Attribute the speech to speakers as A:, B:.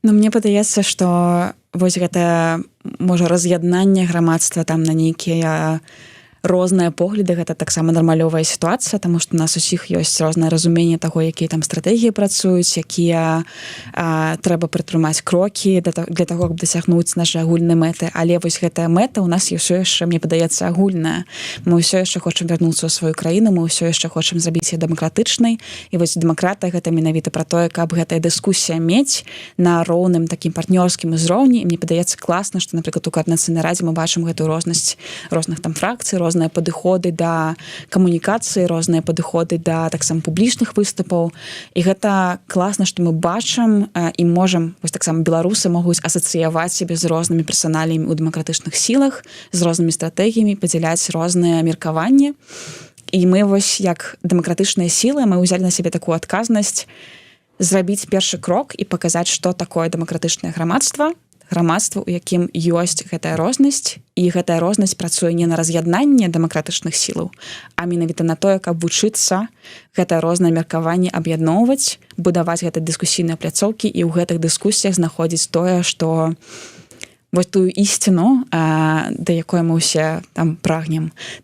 A: Ну, мне падаецца, што вось гэтае, можа, раз'яднанне грамадства там на нейкія розныя погляды, гэта таксама нармалёвая сітуацыя, таму што у нас усіх ёсць рознае разуменне таго, якія там стратэгіі працуюць, якія трэба прытрымаць крокі для таго, каб дасягнуць нашы агульныя мэты. Але вось гэтая мэта ў нас ўсё яшчэ, мне падаецца, агульная. Мы ўсё яшчэ хочам вярнуцца ў сваю краіну, мы ўсё яшчэ хочам зрабіць яе дэмакратычнай. І вось дэмакратыя гэта менавіта пра тое, каб гэтая дыскусія мець на роўным такім партнёрскім узроўні. І мне падаецца класна, што, напрыклад, у Каардынацыйнай радзе мы бачым гэтую рознасць розных там фракцый, розныя падыходы да камунікацыі, розныя падыходы да таксама публічных выступаў. І гэта класна, што мы бачым і можам, вось таксама беларусы могуць асацыяваць сябе з рознымі персаналіямі ў дэмакратычных сілах, з рознымі стратэгіямі, падзяляць розныя меркаванні. І мы вось як дэмакратычныя сілы, мы ўзялі на сябе такую адказнасць зрабіць першы крок і паказаць, што такое дэмакратычнае грамадства, у якім ёсць гэтая рознасць, і гэтая рознасць працуе не на раз'яднанне дэмакратычных сілаў, а менавіта на тое, каб вучыцца гэтае рознае меркаванне аб'ядноўваць, будаваць гэтыя дыскусійныя пляцоўкі і ў гэтых дыскусіях знаходзіць тое, што вось тую ісціну, да якой мы ўсе там прагнем.